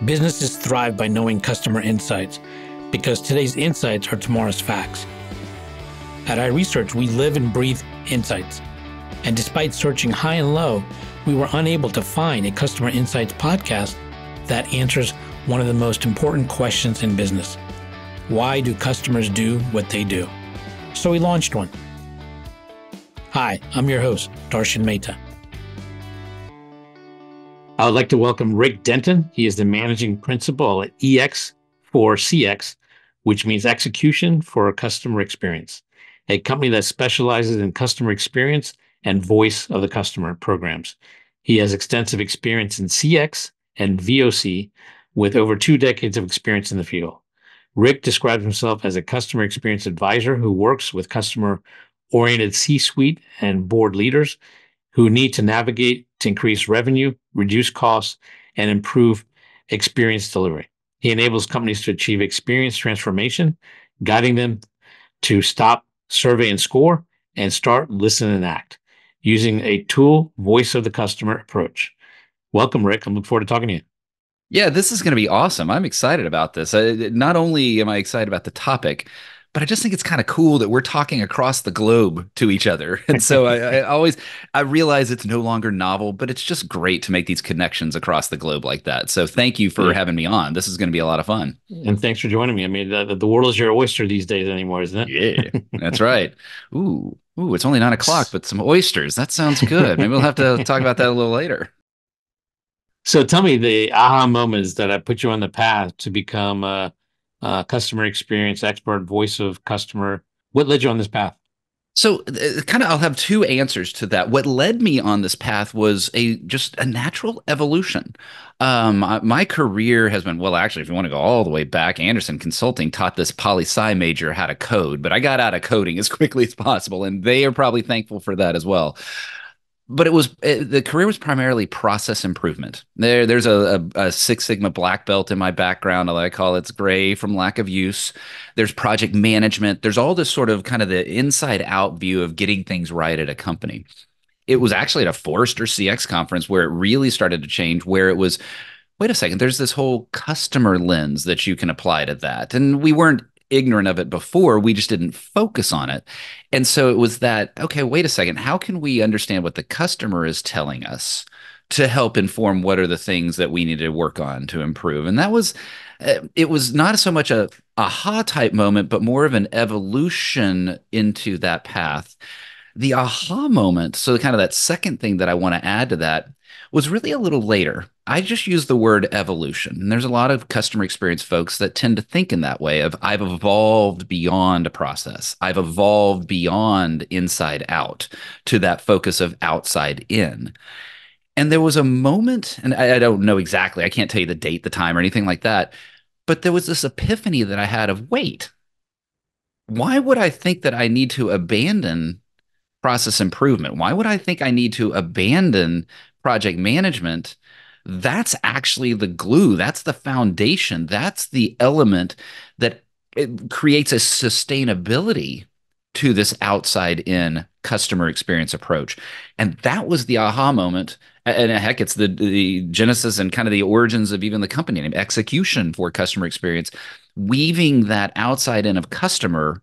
Businesses thrive by knowing customer insights because today's insights are tomorrow's facts. At iResearch, we live and breathe insights. And despite searching high and low, we were unable to find a customer insights podcast that answers one of the most important questions in business. Why do customers do what they do? So we launched one. Hi, I'm your host, Darshan Mehta. I would like to welcome Rick Denton. He is the managing principal at EX4CX, which means Execution for a Customer Experience, a company that specializes in customer experience and voice of the customer programs. He has extensive experience in CX and VOC with over 2 decades of experience in the field. Rick describes himself as a customer experience advisor who works with customer-oriented C-suite and board leaders who need to navigate to increase revenue, reduce costs, and improve experience delivery. He enables companies to achieve experience transformation, guiding them to stop, survey, and score, and start, listen, and act, using a tool, voice of the customer approach. Welcome, Rick. I'm looking forward to talking to you. Yeah, this is going to be awesome. I'm excited about this. Not only am I excited about the topic, but I just think it's kind of cool that we're talking across the globe to each other. And so I realize it's no longer novel, but it's just great to make these connections across the globe like that. So thank you for having me on. This is going to be a lot of fun. And thanks for joining me. I mean, the world is your oyster these days anymore, isn't it? Yeah, that's right. Ooh, it's only 9 o'clock, but some oysters. That sounds good. Maybe we'll have to talk about that a little later. So tell me the aha moments that put you on the path to become a customer experience expert, voice of customer. What led you on this path? So I'll have 2 answers to that. What led me on this path was just a natural evolution. My career has been, well, actually, if you want to go all the way back, Anderson Consulting taught this poli-sci major how to code, but I got out of coding as quickly as possible, and they are probably thankful for that as well. But the career was primarily process improvement. There's a Six Sigma black belt in my background. I call it's gray from lack of use. There's project management. There's all this sort of kind of the inside out view of getting things right at a company. It was actually at a Forrester CX conference where it really started to change, where it was, wait a second, there's this whole customer lens that you can apply to that. And we weren't ignorant of it before, we just didn't focus on it. And so it was that, okay, wait a second, how can we understand what the customer is telling us to help inform what are the things that we need to work on to improve? And that was, it was not so much a aha type moment, but more of an evolution into that path. The aha moment, so kind of that second thing that I want to add to that, was really a little later. I just use the word evolution. And there's a lot of customer experience folks that tend to think in that way of, I've evolved beyond a process. I've evolved beyond inside out to that focus of outside in. And there was a moment, and I don't know exactly, I can't tell you the date, the time, or anything like that, but there was this epiphany that I had of, wait, why would I think that I need to abandon process improvement? Why would I think I need to abandon project management? That's actually the glue. That's the foundation. That's the element that it creates a sustainability to this outside in customer experience approach. And that was the aha moment. And heck, it's the genesis and kind of the origins of even the company name, Execution for Customer Experience, weaving that outside in of customer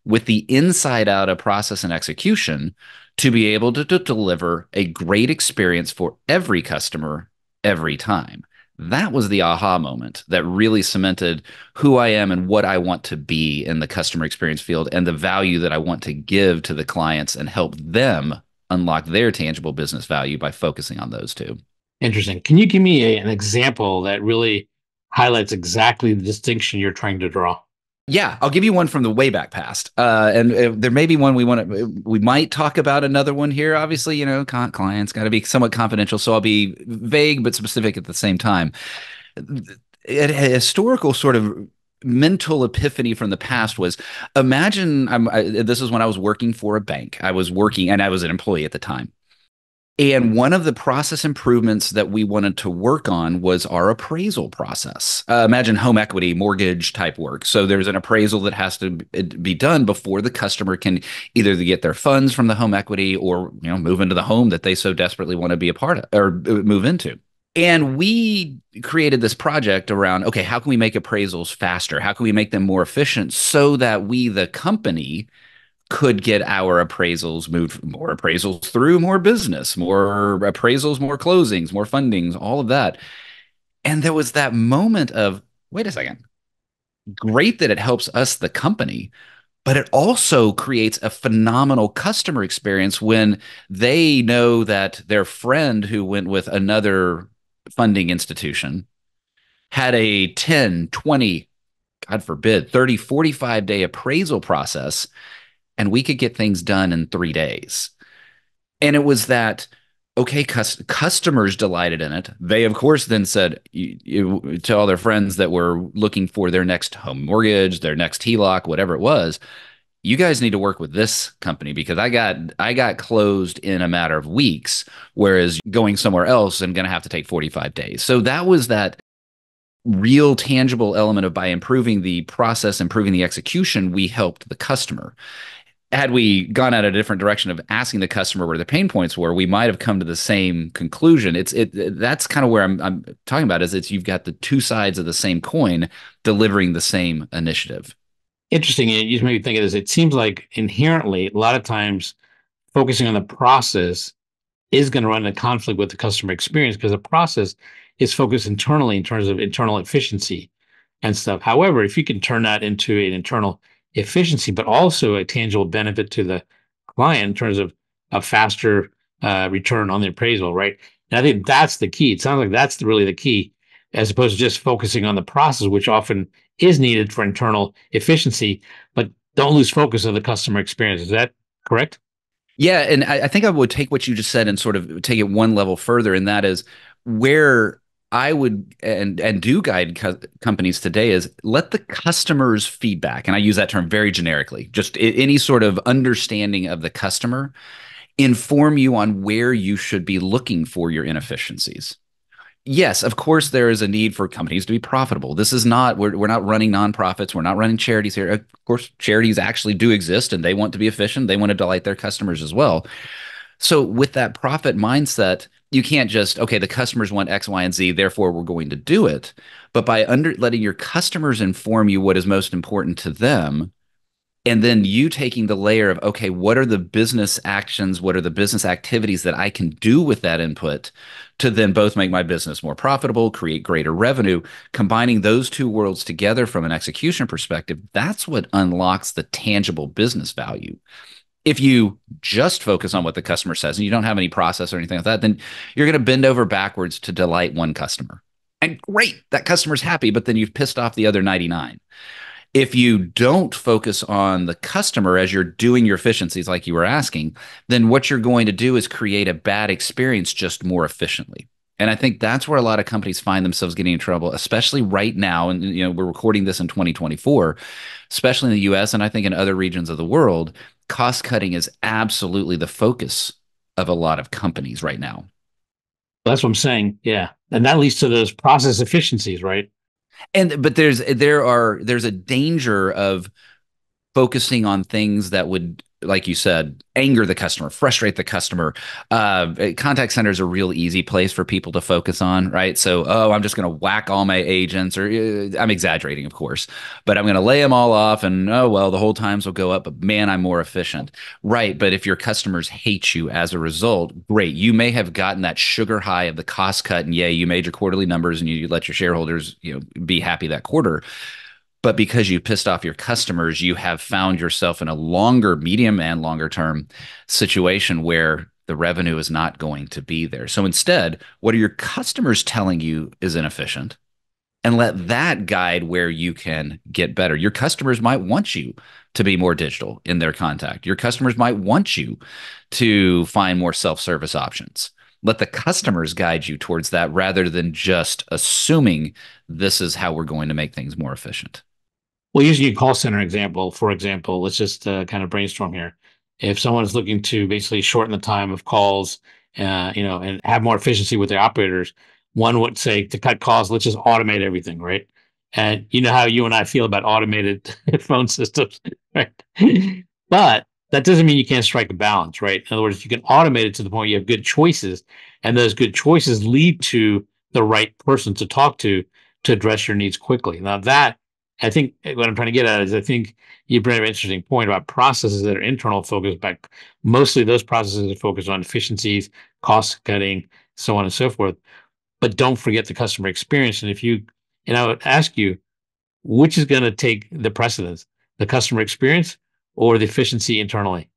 with the inside out of process and execution to be able to deliver a great experience for every customer every time. That was the aha moment that really cemented who I am and what I want to be in the customer experience field and the value that I want to give to the clients and help them unlock their tangible business value by focusing on those 2. Interesting. Can you give me an example that really highlights exactly the distinction you're trying to draw? Yeah, I'll give you one from the way back past. And there may be one we might talk about another one here. Obviously, clients got to be somewhat confidential. So I'll be vague, but specific at the same time. A historical sort of mental epiphany from the past was, imagine this is when I was working for a bank. I was working and I was an employee at the time. And one of the process improvements that we wanted to work on was our appraisal process. Imagine home equity, mortgage type work. So there's an appraisal that has to be done before the customer can either get their funds from the home equity or move into the home that they so desperately want to be a part of or move into. And we created this project around, okay, how can we make appraisals faster? How can we make them more efficient so that we, the company, could get our appraisals moved, more appraisals through more business, more appraisals, more closings, more fundings, all of that. And there was that moment of, wait a second, great that it helps us, the company, but it also creates a phenomenal customer experience when they know that their friend who went with another funding institution had a 10, 20, God forbid, 30, 45-day appraisal process, and we could get things done in 3 days. And it was that, okay, customers delighted in it. They, of course, then said to all their friends that were looking for their next home mortgage, their next HELOC, whatever it was, you guys need to work with this company because I got closed in a matter of weeks, whereas going somewhere else I'm going to have to take 45 days. So that was that real tangible element of by improving the process, improving the execution, we helped the customer. Had we gone out a different direction of asking the customer where the pain points were, we might have come to the same conclusion. That's kind of where I'm talking about is it's you've got the two sides of the same coin delivering the same initiative. Interesting. You just made me think of this. It seems like inherently, a lot of times, focusing on the process is going to run into conflict with the customer experience because the process is focused internally in terms of internal efficiency and stuff. However, if you can turn that into an internal efficiency, but also a tangible benefit to the client in terms of a faster return on the appraisal, right? And I think that's the key. It sounds like that's really the key, as opposed to just focusing on the process, which often is needed for internal efficiency, but don't lose focus of the customer experience. Is that correct? Yeah, and I think I would take what you just said and sort of take it one level further, and that is where I would and do guide companies today is let the customer's feedback, and I use that term very generically, just any sort of understanding of the customer inform you on where you should be looking for your inefficiencies. Yes, of course, there is a need for companies to be profitable. This is not, we're not running nonprofits. We're not running charities here. Of course, charities actually do exist and they want to be efficient. They want to delight their customers as well. So, with that profit mindset, you can't just, okay, the customers want X, Y, and Z, therefore we're going to do it. But by letting your customers inform you what is most important to them, and then you taking the layer of, okay, what are the business actions? What are the business activities that I can do with that input to then both make my business more profitable, create greater revenue? Combining those two worlds together from an execution perspective, that's what unlocks the tangible business value. If you just focus on what the customer says and you don't have any process or anything like that, then you're going to bend over backwards to delight one customer. And great, that customer's happy, but then you've pissed off the other 99. If you don't focus on the customer as you're doing your efficiencies, like you were asking, then what you're going to do is create a bad experience just more efficiently. And I think that's where a lot of companies find themselves getting in trouble, especially right now. And we're recording this in 2024, especially in the US and I think in other regions of the world. Cost cutting is absolutely the focus of a lot of companies right now. That's what I'm saying. Yeah. And that leads to those process efficiencies, right? And but there's a danger of focusing on things that would, like you said, anger the customer, frustrate the customer. Contact center is a real easy place for people to focus on, right? So, oh, I'm just going to whack all my agents, or I'm exaggerating, of course, but I'm going to lay them all off, and oh well, the whole times will go up. But man, I'm more efficient, right? But if your customers hate you as a result, great. You may have gotten that sugar high of the cost cut, and yay, you made your quarterly numbers, and you let your shareholders, be happy that quarter. But because you pissed off your customers, you have found yourself in a longer, medium and longer term situation where the revenue is not going to be there. So instead, what are your customers telling you is inefficient? And let that guide where you can get better. Your customers might want you to be more digital in their contact. Your customers might want you to find more self-service options. Let the customers guide you towards that rather than just assuming this is how we're going to make things more efficient. Well, using a call center example, for example, let's just kind of brainstorm here. If someone is looking to basically shorten the time of calls, and have more efficiency with their operators, one would say to cut costs, let's just automate everything, right? And you know how you and I feel about automated phone systems, right? But that doesn't mean you can't strike a balance, right? In other words, you can automate it to the point you have good choices, and those good choices lead to the right person to talk to address your needs quickly. Now that I think what I'm trying to get at is I think you bring up an interesting point about processes that are internal focused, but mostly those processes are focused on efficiencies, cost cutting, so on and so forth. But don't forget the customer experience. And I would ask you, which is going to take the precedence, the customer experience or the efficiency internally?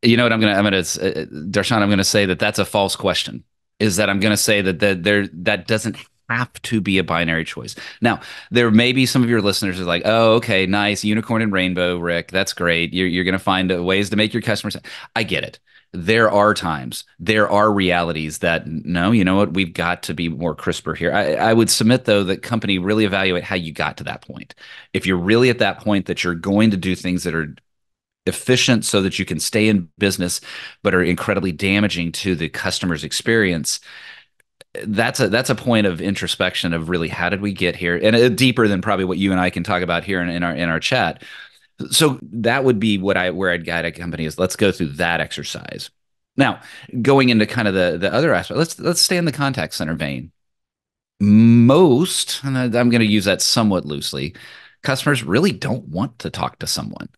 You know what Darshan, I'm gonna say that that's a false question. Is that I'm gonna say that doesn't have to be a binary choice. Now, there may be some of your listeners are like, oh, okay, nice, unicorn and rainbow, Rick, that's great. You're gonna find ways to make your customers. I get it. There are times, there are realities that no, you know what, we've got to be more crisper here. I would submit though that company really evaluate how you got to that point. If you're really at that point that you're going to do things that are efficient so that you can stay in business but are incredibly damaging to the customer's experience, that's a point of introspection of really how did we get here, and deeper than probably what you and I can talk about here in our chat. So that would be where I'd guide a company is let's go through that exercise. Now, going into kind of the other aspect, let's stay in the contact center vein. Most, and I'm going to use that somewhat loosely, customers really don't want to talk to someone.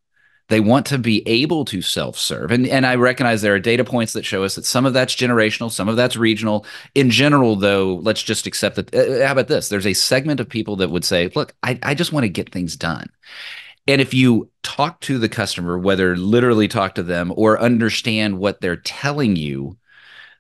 They want to be able to self-serve. And I recognize there are data points that show us that some of that's generational, some of that's regional. In general, though, let's just accept that. How about this? There's a segment of people that would say, look, I just want to get things done. And if you talk to the customer, whether literally talk to them or understand what they're telling you,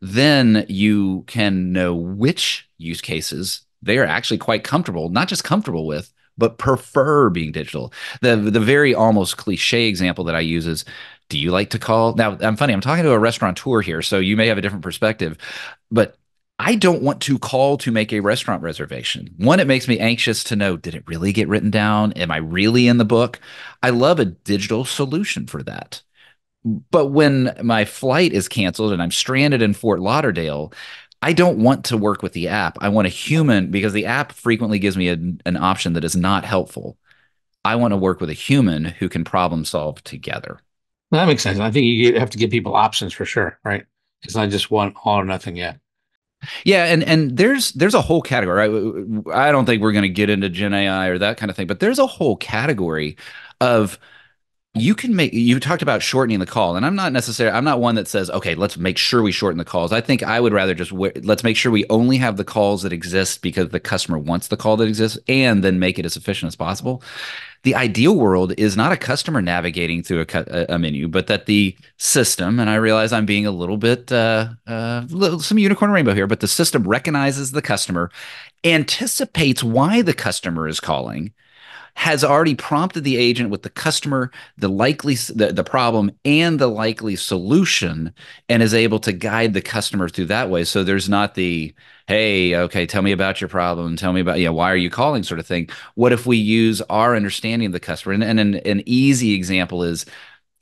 then you can know which use cases they are actually quite comfortable, not just comfortable with, but prefer being digital. The very almost cliche example that I use is, do you like to call? Now, I'm funny, I'm talking to a restaurateur here, so you may have a different perspective, but I don't want to call to make a restaurant reservation. One, it makes me anxious to know, did it really get written down? Am I really in the book? I love a digital solution for that. But when my flight is canceled and I'm stranded in Fort Lauderdale, I don't want to work with the app. I want a human because the app frequently gives me an option that is not helpful. I want to work with a human who can problem solve together. That makes sense. I think you have to give people options for sure, right? It's not just one all or nothing yet. Yeah, and there's a whole category. Right? I don't think we're going to get into Gen AI or that kind of thing, but there's a whole category of you talked about shortening the call, and I'm not one that says, okay, let's make sure we shorten the calls. I think I would rather just let's make sure we only have the calls that exist because the customer wants the call that exists, and then make it as efficient as possible. The ideal world is not a customer navigating through a menu, but that the system, and I realize I'm being a little bit some unicorn rainbow here, but the system recognizes the customer, anticipates why the customer is calling, has already prompted the agent with the customer, the problem, and the likely solution, and is able to guide the customer through that way. So there's not the, hey, okay, tell me about your problem, tell me about, why are you calling sort of thing. What if we use our understanding of the customer? And an easy example is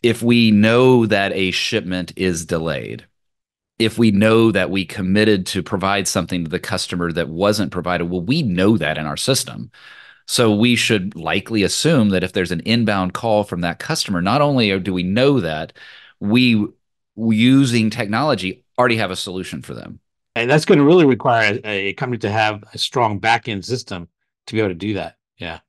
if we know that a shipment is delayed, if we know that we committed to provide something to the customer that wasn't provided, well, we know that in our system. So we should likely assume that if there's an inbound call from that customer, not only do we know that, we, using technology, already have a solution for them. And that's going to really require a company to have a strong back end system to be able to do that. Yeah.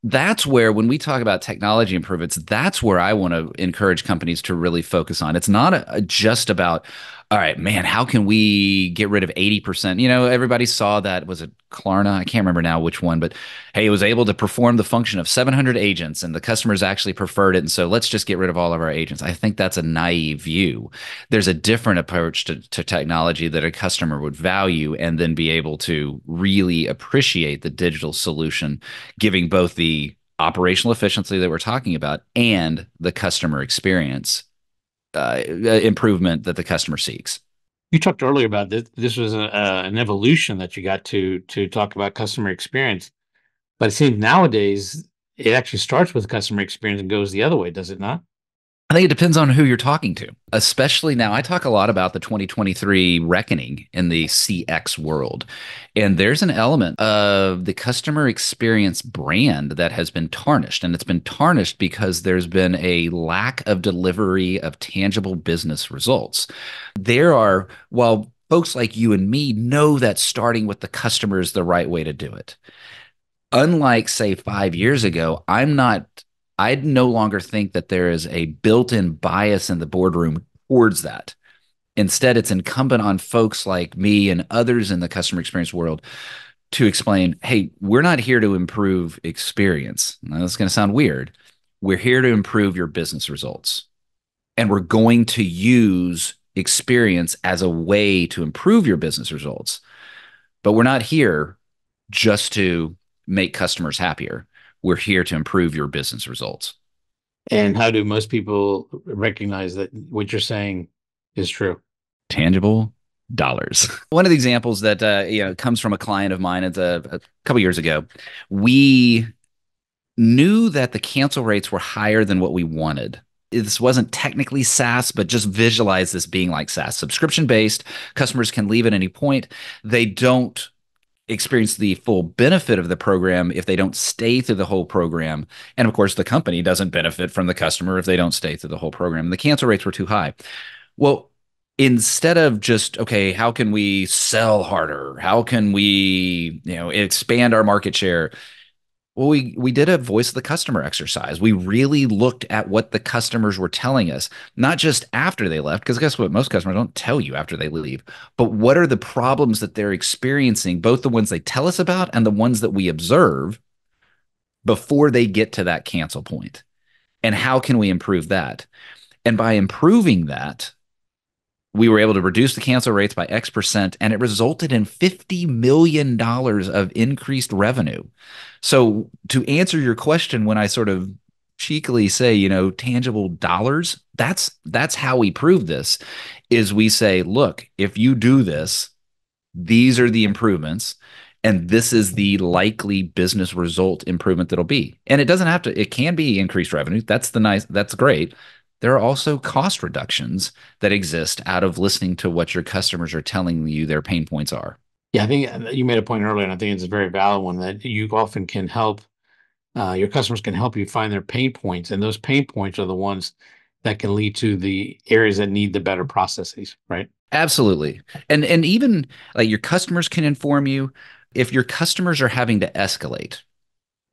That's where, when we talk about technology improvements, that's where I want to encourage companies to really focus on. It's not just about, all right, man, how can we get rid of 80%? Everybody saw that. Was it Klarna? I can't remember now which one, but hey, it was able to perform the function of 700 agents and the customers actually preferred it. And so let's just get rid of all of our agents. I think that's a naive view. There's a different approach to technology that a customer would value and then be able to really appreciate the digital solution, giving both the operational efficiency that we're talking about and the customer experience improvement that the customer seeks. You talked earlier about this. This was an evolution that you got to talk about customer experience, but it seems nowadays it actually starts with customer experience and goes the other way, does it not? I think it depends on who you're talking to, especially now. I talk a lot about the 2023 reckoning in the CX world. And there's an element of the customer experience brand that has been tarnished. And it's been tarnished because there's been a lack of delivery of tangible business results. While folks like you and me know that starting with the customer is the right way to do it. Unlike, say, 5 years ago, I no longer think that there is a built-in bias in the boardroom towards that. Instead, it's incumbent on folks like me and others in the customer experience world to explain, hey, we're not here to improve experience. Now, that's going to sound weird. We're here to improve your business results. And we're going to use experience as a way to improve your business results. But we're not here just to make customers happier. We're here to improve your business results. And how do most people recognize that what you're saying is true? Tangible dollars. One of the examples that comes from a client of mine, it's a couple years ago. We knew that the cancel rates were higher than what we wanted. This wasn't technically SaaS, but just visualize this being like SaaS, subscription based. Customers can leave at any point. They don't experience the full benefit of the program if they don't stay through the whole program. And of course, the company doesn't benefit from the customer if they don't stay through the whole program. The cancel rates were too high. Well, instead of just, okay, how can we sell harder? How can we, expand our market share? Well, we did a voice of the customer exercise. We really looked at what the customers were telling us, not just after they left, because guess what? Most customers don't tell you after they leave, but what are the problems that they're experiencing, both the ones they tell us about and the ones that we observe before they get to that cancel point? And how can we improve that? And by improving that, we were able to reduce the cancel rates by X%, and it resulted in $50 million of increased revenue. So to answer your question, when I sort of cheekily say, tangible dollars, that's how we prove this, is we say, look, if you do this, these are the improvements, and this is the likely business result improvement that'll be. And it doesn't have to, it can be increased revenue. That's great. There are also cost reductions that exist out of listening to what your customers are telling you their pain points are. Yeah, I think you made a point earlier, and I think it's a very valid one that you often can help your customers can help you find their pain points, and those pain points are the ones that can lead to the areas that need the better processes, right? Absolutely. And even like your customers can inform you if your customers are having to escalate.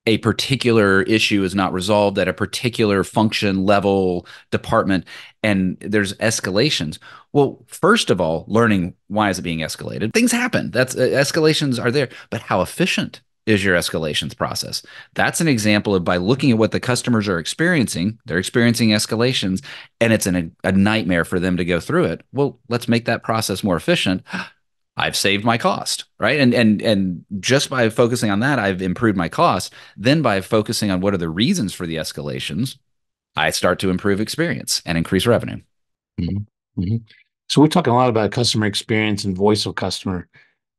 A particular issue is not resolved at a particular function level department and there's escalations. Well, first of all, learning why is it being escalated? Things happen. That's escalations are there, but how efficient is your escalations process? That's an example of by looking at what the customers are experiencing, they're experiencing escalations and it's a nightmare for them to go through it. Well, let's make that process more efficient. I've saved my cost, right? And just by focusing on that, I've improved my cost. Then by focusing on what are the reasons for the escalations, I start to improve experience and increase revenue. Mhm, mhm. So we're talking a lot about customer experience and voice of customer.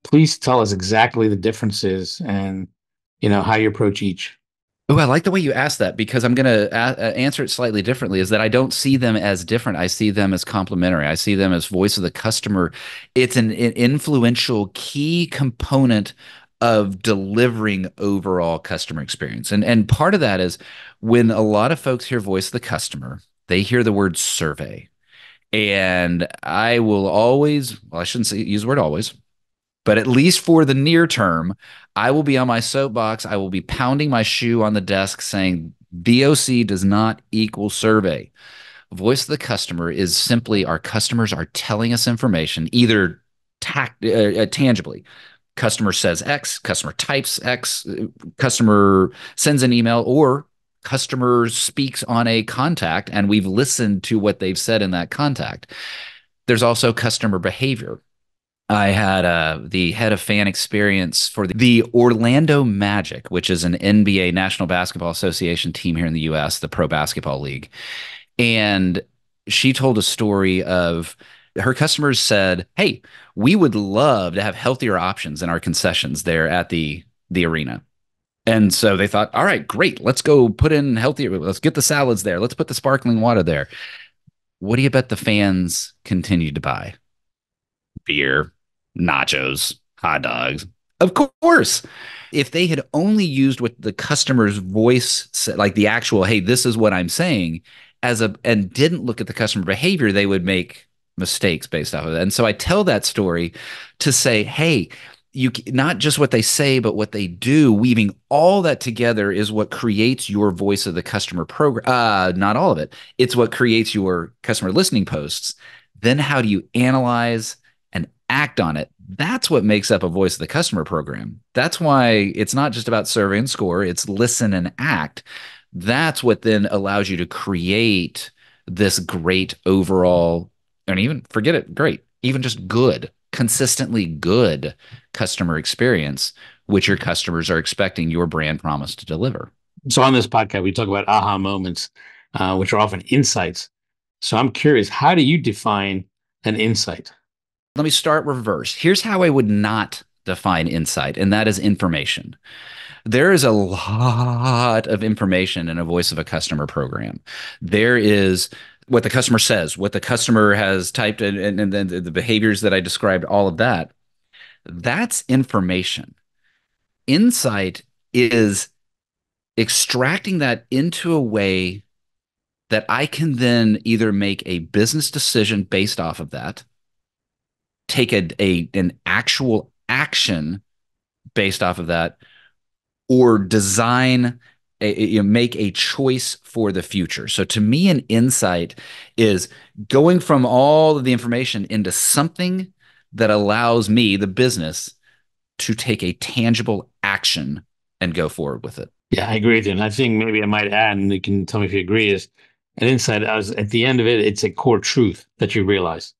Please tell us exactly the differences and how you approach each. Oh, I like the way you asked that because I'm going to answer it slightly differently. Is that I don't see them as different. I see them as complementary. I see them as voice of the customer. It's an influential key component of delivering overall customer experience. And part of that is when a lot of folks hear voice of the customer, they hear the word survey. And I will always, well, I shouldn't say use the word always, but at least for the near term, I will be on my soapbox. I will be pounding my shoe on the desk saying VOC does not equal survey. Voice of the customer is simply our customers are telling us information, either tangibly. Customer says X, customer types X, customer sends an email, or customer speaks on a contact, and we've listened to what they've said in that contact. There's also customer behavior. I had the head of fan experience for the Orlando Magic, which is an NBA, National Basketball Association team here in the US, the Pro Basketball League. And she told a story of her customers said, hey, we would love to have healthier options in our concessions there at the arena. And so they thought, all right, great. Let's go put in healthier. Let's get the salads there. Let's put the sparkling water there. What do you bet the fans continued to buy? Beer, nachos, hot dogs. Of course. If they had only used what the customer's voice said, like the actual, hey, this is what I'm saying, and didn't look at the customer behavior, they would make mistakes based off of that. And so I tell that story to say, hey, not just what they say, but what they do, weaving all that together is what creates your voice of the customer program. Not all of it. It's what creates your customer listening posts. Then how do you analyze and act on it? That's what makes up a voice of the customer program. That's why it's not just about survey and score, it's listen and act. That's what then allows you to create this great overall, and even forget it, great, even just good, consistently good customer experience, which your customers are expecting your brand promise to deliver. So on this podcast, we talk about aha moments, which are often insights. So I'm curious, how do you define an insight? Let me start reverse. Here's how I would not define insight, and that is information. There is a lot of information in a voice of a customer program. There is what the customer says, what the customer has typed, and then the behaviors that I described, all of that. That's information. Insight is extracting that into a way that I can then either make a business decision based off of that, take an actual action based off of that, or design make a choice for the future. So to me, an insight is going from all of the information into something that allows me, the business, to take a tangible action and go forward with it. Yeah, I agree with you. And I think maybe I might add, and you can tell me if you agree, is an insight as at the end of it, it's a core truth that you realize,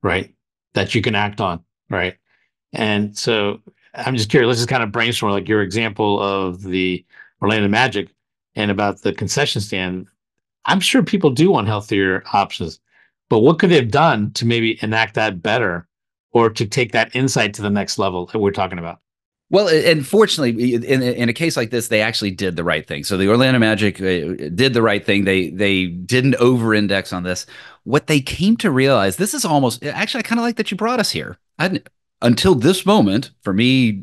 right? That you can act on, right? And so I'm just curious, let's just kind of brainstorm like your example of the Orlando Magic and about the concession stand. I'm sure people do want healthier options, but what could they have done to maybe enact that better or to take that insight to the next level that we're talking about? Well, and fortunately, in a case like this, they actually did the right thing. So the Orlando Magic did the right thing. They didn't over-index on this. What they came to realize, this is almost actually, I kind of like that you brought us here. Until this moment, for me,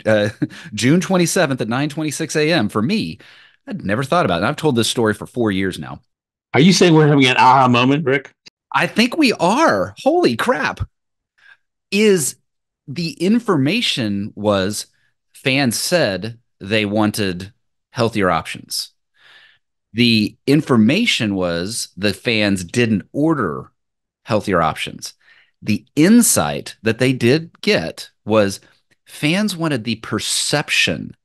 June 27th at 9:26 a.m. For me, I'd never thought about it. And I've told this story for 4 years now. Are you saying we're having an aha moment, Rick? I think we are. Holy crap! Is the information was fans said they wanted healthier options. The information was the fans didn't order healthier options. The insight that they did get was fans wanted the perception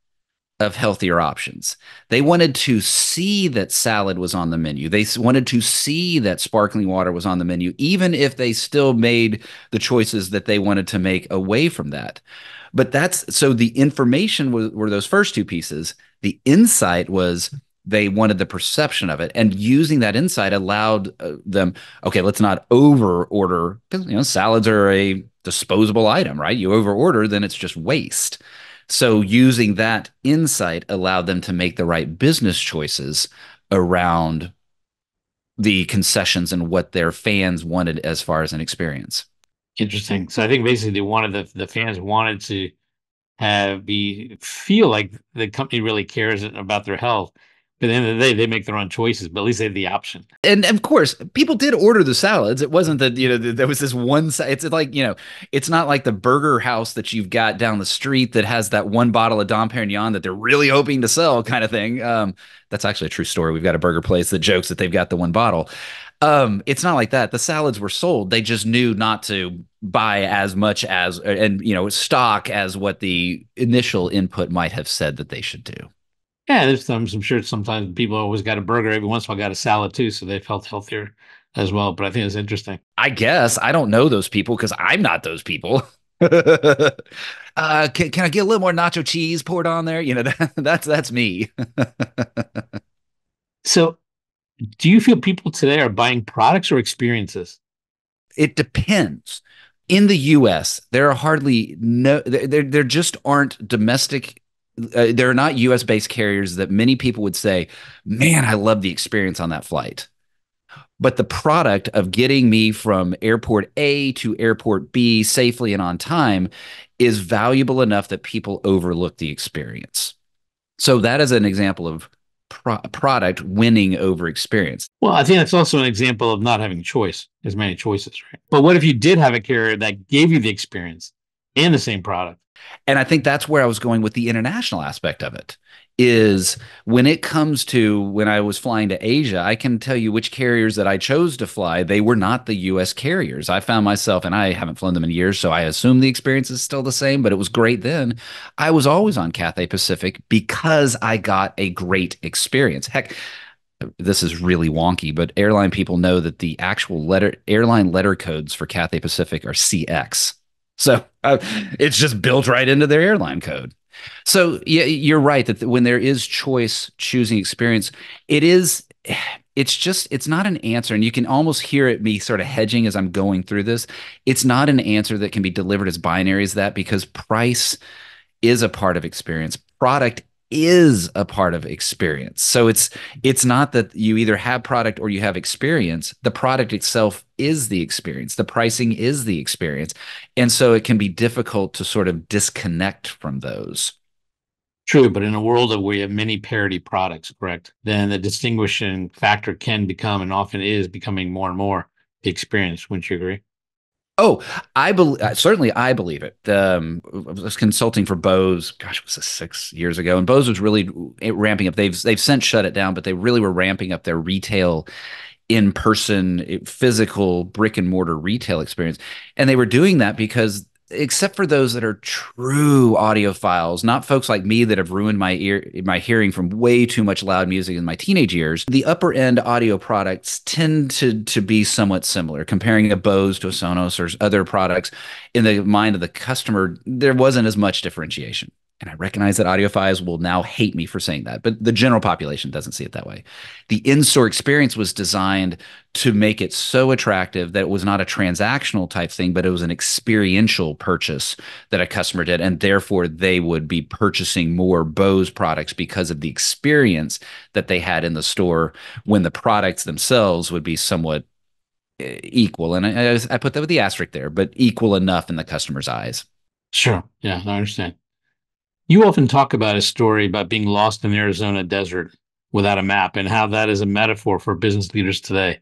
of healthier options. They wanted to see that salad was on the menu. They wanted to see that sparkling water was on the menu, even if they still made the choices that they wanted to make away from that. But that's so the information were those first two pieces. The insight was they wanted the perception of it, and using that insight allowed them, okay, let's not over order, because salads are a disposable item, right? You over order, then it's just waste. So using that insight allowed them to make the right business choices around the concessions and what their fans wanted as far as an experience. Interesting. So I think basically they wanted the fans wanted to feel like the company really cares about their health. But at the end of the day, they make their own choices, but at least they have the option. And of course, people did order the salads. It wasn't that, there was this one, it's like, it's not like the burger house that you've got down the street that has that one bottle of Dom Perignon that they're really hoping to sell kind of thing. That's actually a true story. We've got a burger place that jokes that they've got the one bottle. It's not like that. The salads were sold. They just knew not to buy as much as, and, stock as what the initial input might have said that they should do. Yeah, there's times I'm sure sometimes people always got a burger, every once in a while got a salad too, so they felt healthier as well. But I think it's interesting. I guess I don't know those people because I'm not those people. Can I get a little more nacho cheese poured on there? That's me. So, do you feel people today are buying products or experiences? It depends. In the U.S., there are hardly no, there just aren't domestic. There are not U.S. based carriers that many people would say, man, I love the experience on that flight. But the product of getting me from airport A to airport B safely and on time is valuable enough that people overlook the experience. So that is an example of product winning over experience. Well, I think that's also an example of not having choice, as many choices, right? But what if you did have a carrier that gave you the experience and the same product? And I think that's where I was going with the international aspect of it. Is when it comes to when I was flying to Asia, I can tell you which carriers that I chose to fly. They were not the US carriers. I found myself, and I haven't flown them in years, so I assume the experience is still the same, but it was great then. I was always on Cathay Pacific because I got a great experience. Heck, this is really wonky, but airline people know that the actual airline letter codes for Cathay Pacific are CX. So it's just built right into their airline code. So yeah, you're right that when there is choice choosing experience, it is it's not an answer. And you can almost hear it me sort of hedging as I'm going through this. It's not an answer that can be delivered as binary as that because price is a part of experience. Product is a part of experience. So it's not that you either have product or you have experience. The product itself is the experience. The pricing is the experience. And so it can be difficult to sort of disconnect from those. True, but in a world where we have many parity products, correct, then the distinguishing factor can become and often is becoming more and more the experience. Wouldn't you agree? Oh, I believe certainly I believe it. I was consulting for Bose. Gosh, it was this 6 years ago, and Bose was really ramping up. They've since shut it down, but they really were ramping up their retail in person, physical brick and mortar retail experience. And they were doing that because, except for those that are true audiophiles, not folks like me that have ruined my hearing from way too much loud music in my teenage years, the upper end audio products tend to be somewhat similar. Comparing a Bose to a Sonos or other products, in the mind of the customer, there wasn't as much differentiation. And I recognize that audiophiles will now hate me for saying that, but the general population doesn't see it that way. The in-store experience was designed to make it so attractive that it was not a transactional type thing, but it was an experiential purchase that a customer did. And therefore, they would be purchasing more Bose products because of the experience that they had in the store when the products themselves would be somewhat equal. And I put that with the asterisk there, but equal enough in the customer's eyes. Sure. Yeah, I understand. You often talk about a story about being lost in the Arizona desert without a map and how that is a metaphor for business leaders today.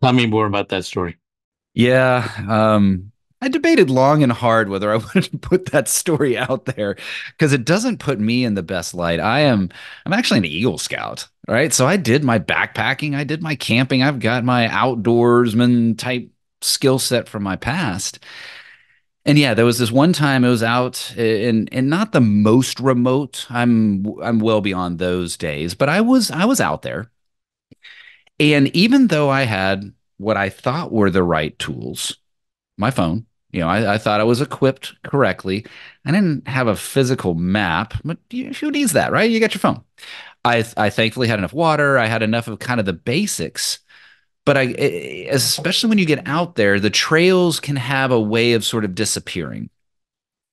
Tell me more about that story. Yeah, I debated long and hard whether I wanted to put that story out there because it doesn't put me in the best light. I'm actually an Eagle Scout, right? So I did my backpacking, I did my camping, I've got my outdoorsman type skill set from my past. And yeah, there was this one time it was out in not the most remote. I'm well beyond those days, but I was out there. And even though I had what I thought were the right tools, my phone, I thought I was equipped correctly. I didn't have a physical map, but who needs that, right? You got your phone. I thankfully had enough water. I had enough of kind of the basics. But especially when you get out there, the trails can have a way of sort of disappearing.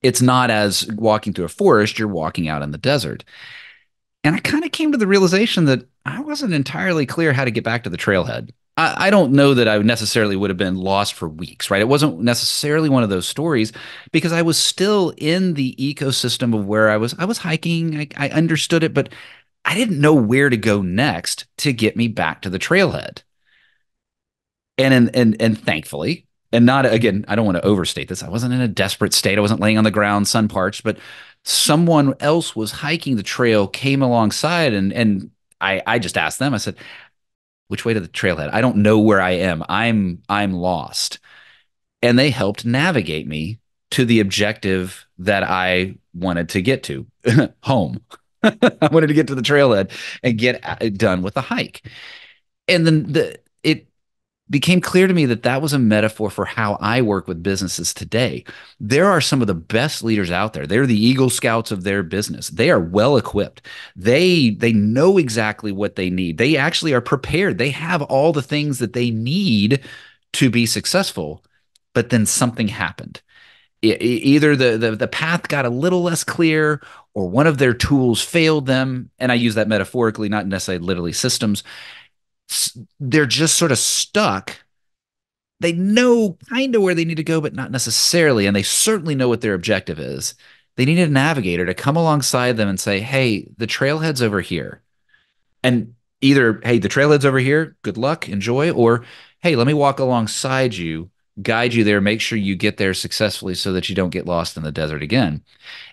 It's not as walking through a forest, you're walking out in the desert. And I kind of came to the realization that I wasn't entirely clear how to get back to the trailhead. I don't know that I necessarily would have been lost for weeks, right? It wasn't necessarily one of those stories because I was still in the ecosystem of where I was hiking. I understood it, but I didn't know where to go next to get me back to the trailhead. And thankfully, and not again, I don't want to overstate this. I wasn't in a desperate state. I wasn't laying on the ground, sun parched, but someone else was hiking the trail, came alongside, and I just asked them. I said, "Which way to the trailhead? I don't know where I am. I'm lost." And they helped navigate me to the objective that I wanted to get to, home. I wanted to get to the trailhead and get done with the hike. And then it became clear to me that that was a metaphor for how I work with businesses today. There are some of the best leaders out there. They're the Eagle Scouts of their business. They are well equipped. They know exactly what they need. They actually are prepared. They have all the things that they need to be successful. But then something happened. Either the path got a little less clear or one of their tools failed them. And I use that metaphorically, not necessarily literally systems. They're just sort of stuck. They know kind of where they need to go, but not necessarily. And they certainly know what their objective is. They need a navigator to come alongside them and say, hey, the trailhead's over here. And either, hey, the trailhead's over here, good luck, enjoy, or hey, let me walk alongside you, guide you there, make sure you get there successfully so that you don't get lost in the desert again.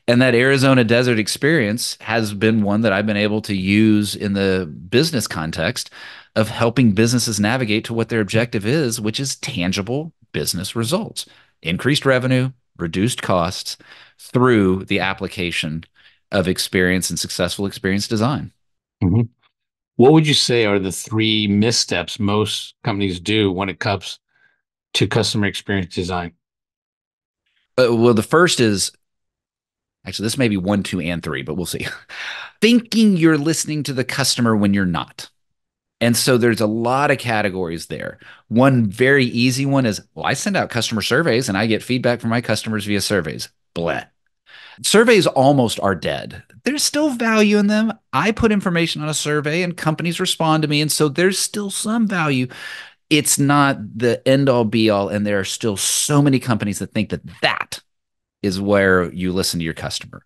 And that Arizona desert experience has been one that I've been able to use in the business context of helping businesses navigate to what their objective is, which is tangible business results, increased revenue, reduced costs through the application of experience and successful experience design. Mhm. What would you say are the three missteps most companies do when it comes to customer experience design? Well, the first is actually this may be one, two, and three, but we'll see. Thinking you're listening to the customer when you're not. And so there's a lot of categories there. One very easy one is, well, I send out customer surveys and I get feedback from my customers via surveys. Bleh. Surveys almost are dead. There's still value in them. I put information on a survey and companies respond to me. And so there's still some value. It's not the end all be all. And there are still so many companies that think that that is where you listen to your customer.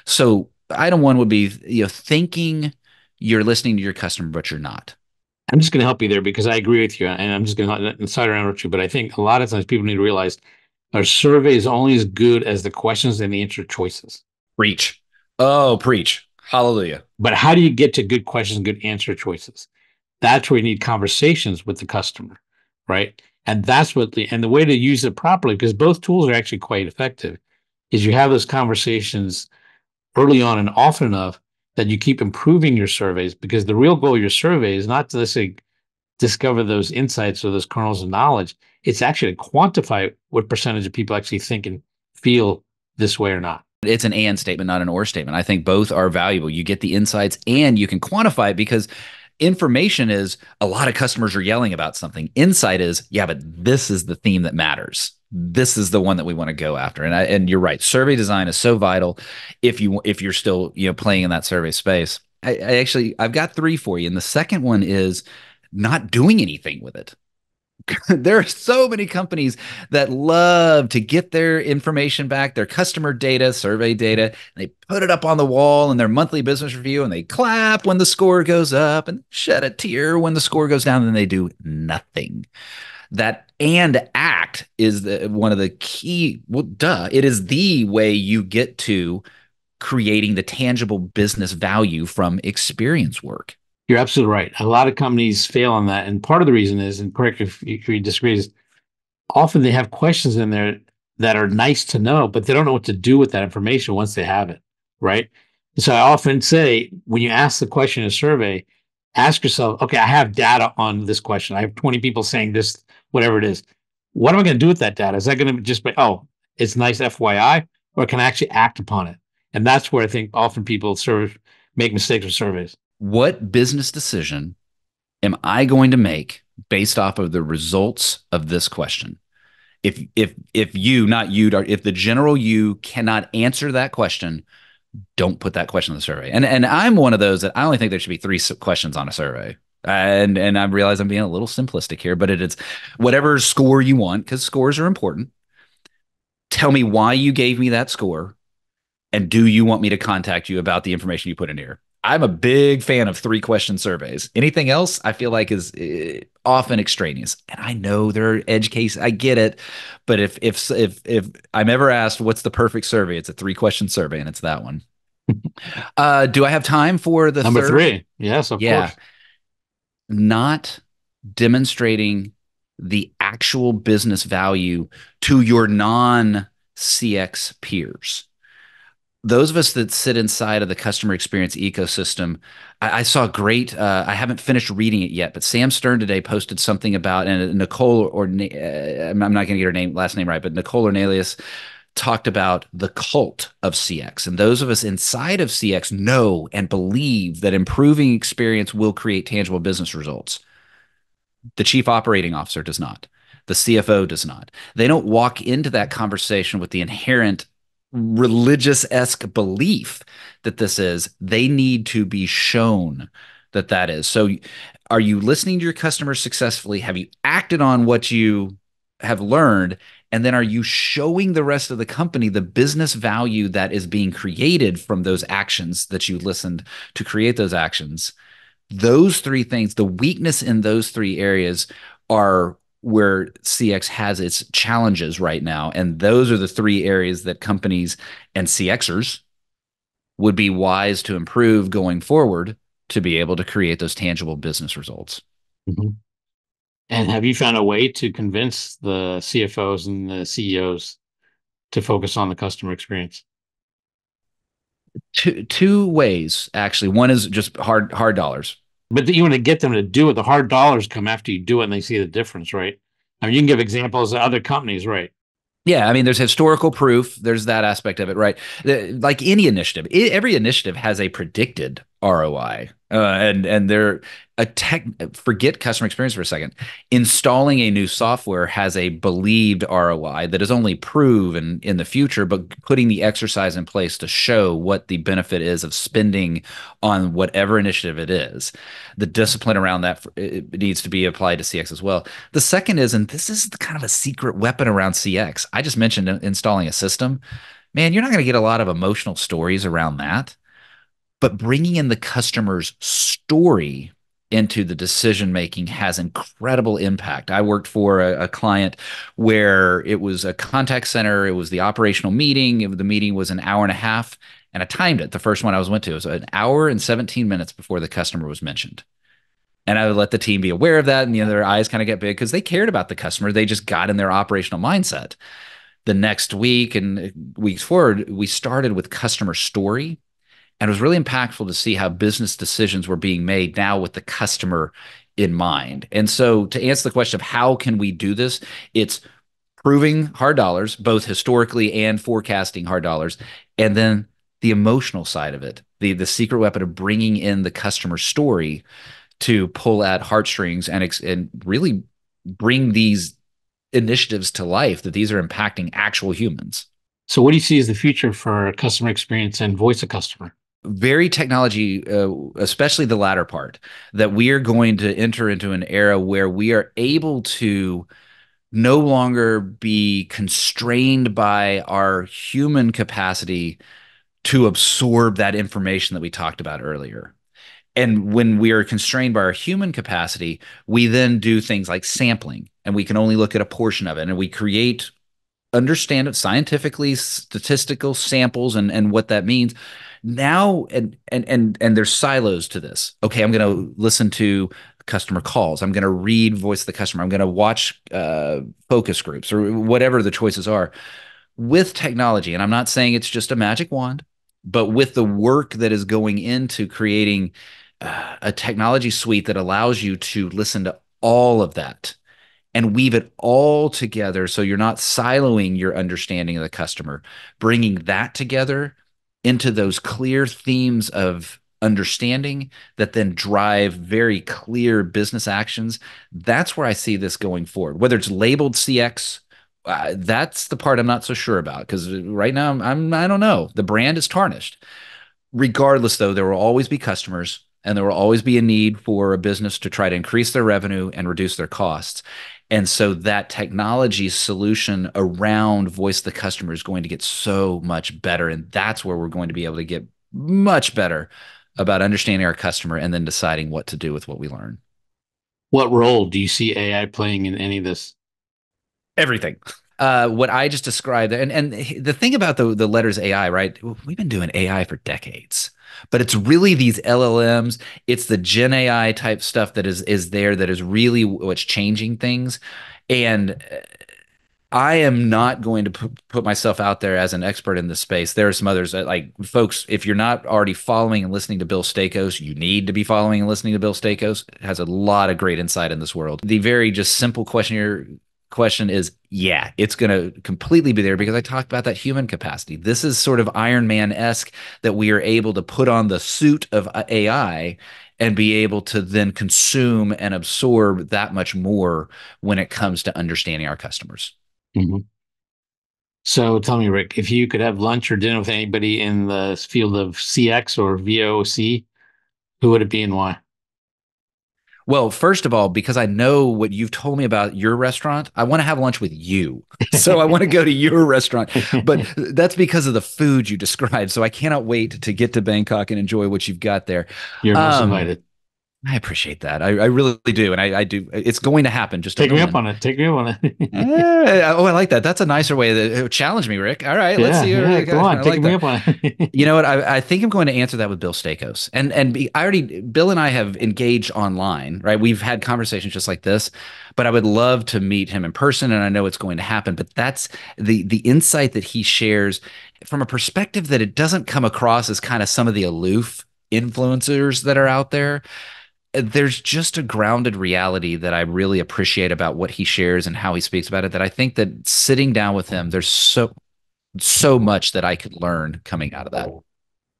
So item one would be, thinking you're listening to your customer, but you're not. I'm just going to help you there because I agree with you, and I'm just going to inside around with you. But I think a lot of times people need to realize our survey is only as good as the questions and the answer choices. Preach. Oh, preach. Hallelujah. But how do you get to good questions and good answer choices? That's where you need conversations with the customer, right? And that's what the way to use it properly, because both tools are actually quite effective, is you have those conversations early on and often enough that you keep improving your surveys, because the real goal of your survey is not to, let's say, discover those insights or those kernels of knowledge. It's actually to quantify what percentage of people actually think and feel this way or not. It's an and statement, not an or statement. I think both are valuable. You get the insights and you can quantify it because information is a lot of customers are yelling about something. Insight is, yeah, but this is the theme that matters. This is the one that we want to go after. And you're right. Survey design is so vital if you're still, playing in that survey space. I've got three for you. And the second one is not doing anything with it. There are so many companies that love to get their information back, their customer data, survey data, and they put it up on the wall in their monthly business review and they clap when the score goes up and shed a tear when the score goes down, and they do nothing. That and act is one of the key, well, duh, it is the way you get to creating the tangible business value from experience work. You're absolutely right. A lot of companies fail on that. And part of the reason is, and correct if you disagree, is often they have questions in there that are nice to know, but they don't know what to do with that information once they have it, right? So I often say, when you ask the question in a survey, ask yourself, okay, I have data on this question. I have 20 people saying this, whatever it is. What am I going to do with that data? Is that going to just be, oh, it's nice FYI, or can I actually act upon it? And that's where I think often people make mistakes with surveys. What business decision am I going to make based off of the results of this question? If you, not you, if the general you cannot answer that question, don't put that question in the survey. And I'm one of those that I only think there should be three questions on a survey. And I realize I'm being a little simplistic here, but it's whatever score you want, because scores are important. Tell me why you gave me that score, and do you want me to contact you about the information you put in here? I'm a big fan of three question surveys. Anything else I feel like is often extraneous. And I know there are edge cases. I get it. But if I'm ever asked what's the perfect survey, it's a three question survey, and it's that one. Do I have time for the Number third? three. Yes, of Yeah. course. Not demonstrating the actual business value to your non CX peers. Those of us that sit inside of the customer experience ecosystem, I saw great. I haven't finished reading it yet, but Sam Stern today posted something about, and Nicole, I'm not going to get her last name right, but Nicole Ornelius talked about the cult of CX. And those of us inside of CX know and believe that improving experience will create tangible business results. The chief operating officer does not. The CFO does not. They don't walk into that conversation with the inherent religious-esque belief that this is. They need to be shown that that is. So are you listening to your customers successfully? Have you acted on what you have learned? And then are you showing the rest of the company the business value that is being created from those actions that you listened to create those actions? Those three things, the weakness in those three areas are where CX has its challenges right now. And those are the three areas that companies and CXers would be wise to improve going forward to be able to create those tangible business results. Mhm. And have you found a way to convince the CFOs and the CEOs to focus on the customer experience? Two ways, actually. One is just hard dollars. But you want to get them to do it. The hard dollars come after you do it and they see the difference, right? I mean, you can give examples of other companies, right? Yeah, I mean, there's historical proof. There's that aspect of it, right? Like any initiative, every initiative has a predicted ROI, and they're a tech. Forget customer experience for a second. Installing a new software has a believed ROI that is only proven in the future, but putting the exercise in place to show what the benefit is of spending on whatever initiative it is, the discipline around that it needs to be applied to CX as well. The second is, and this is kind of a secret weapon around CX. I just mentioned installing a system. Man, you're not going to get a lot of emotional stories around that, but bringing in the customer's story into the decision making has incredible impact. I worked for a client where it was a contact center. It was the operational meeting. The meeting was an hour and a half, and I timed it. The first one I went to was an hour and 17 minutes before the customer was mentioned. And I would let the team be aware of that. And their eyes kind of get big because they cared about the customer. They just got in their operational mindset. The next week and weeks forward, we started with customer story. And it was really impactful to see how business decisions were being made now with the customer in mind. And so to answer the question of how can we do this, it's proving hard dollars, both historically and forecasting hard dollars, and then the emotional side of it, the secret weapon of bringing in the customer story to pull at heartstrings and really bring these initiatives to life that these are impacting actual humans. So, what do you see as the future for customer experience and voice of customer? Very technology, especially the latter part, that we are going to enter into an era where we are able to no longer be constrained by our human capacity to absorb that information that we talked about earlier. And when we are constrained by our human capacity, we then do things like sampling, and we can only look at a portion of it. And we create, understand it scientifically, statistical samples, and what that means. Now, and there's silos to this. Okay, I'm going to listen to customer calls. I'm going to read voice of the customer. I'm going to watch focus groups or whatever the choices are with technology. And I'm not saying it's just a magic wand, but with the work that is going into creating a technology suite that allows you to listen to all of that and weave it all together so you're not siloing your understanding of the customer, bringing that together into those clear themes of understanding that then drive very clear business actions. That's where I see this going forward. Whether it's labeled CX, that's the part I'm not so sure about because right now I don't know. The brand is tarnished. Regardless, though, there will always be customers and there will always be a need for a business to try to increase their revenue and reduce their costs. And so that technology solution around voice of the customer is going to get so much better. And that's where we're going to be able to get much better about understanding our customer and then deciding what to do with what we learn. What role do you see AI playing in any of this? Everything. What I just described, and the thing about the letters AI, right? We've been doing AI for decades, but it's really these LLMs, it's the Gen AI type stuff that is there that is really what's changing things. And I am not going to put myself out there as an expert in this space. There are some others that, like, folks, if you're not already following and listening to Bill Stakos, you need to be following and listening to Bill Stakos. It has a lot of great insight in this world. The very just simple question is, yeah, it's going to completely be there because I talked about that human capacity. This is sort of Iron Man-esque that we are able to put on the suit of AI and be able to then consume and absorb that much more when it comes to understanding our customers. Mhm. So tell me, Rick, if you could have lunch or dinner with anybody in the field of CX or VOC, who would it be and why? Well, first of all, because I know what you've told me about your restaurant, I want to have lunch with you. So I want to go to your restaurant. But that's because of the food you described. So I cannot wait to get to Bangkok and enjoy what you've got there. You're most Um, invited. I appreciate that. I really do. And I do. It's going to happen. Just don't Take know me up when. on it. Take me up on it. Oh, I like that. That's a nicer way to challenge me, Rick. All right, let's Yeah, see. yeah. Come on, I take like me that. up on it. You know what? I think I'm going to answer that with Bill Stakos. I already Bill and I have engaged online, right? We've had conversations just like this, but I would love to meet him in person, and I know it's going to happen. But that's the insight that he shares from a perspective that it doesn't come across as kind of some of the aloof influencers that are out there. There's just a grounded reality that I really appreciate about what he shares and how he speaks about it. That I think that sitting down with him, there's so much that I could learn coming out of that.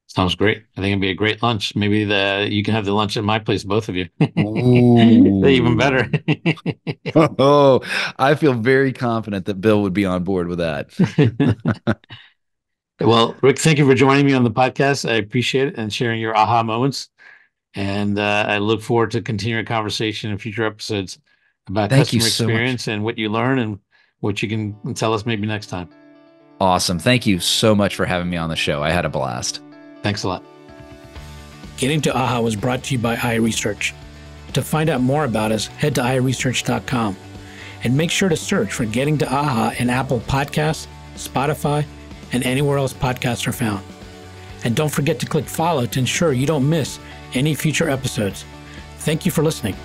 Sounds great. I think it'd be a great lunch. Maybe you can have the lunch at my place, both of you. Even better. Ooh. Oh, I feel very confident that Bill would be on board with that. Well, Rick, thank you for joining me on the podcast. I appreciate it and sharing your aha moments. And I look forward to continuing conversation in future episodes about Thank you customer so much. experience and what you learn and what you can tell us maybe next time. Awesome. Thank you so much for having me on the show. I had a blast. Thanks a lot. Getting to AHA was brought to you by iResearch. To find out more about us, head to iResearch.com and make sure to search for Getting to AHA in Apple Podcasts, Spotify, and anywhere else podcasts are found. And don't forget to click follow to ensure you don't miss any future episodes. Thank you for listening.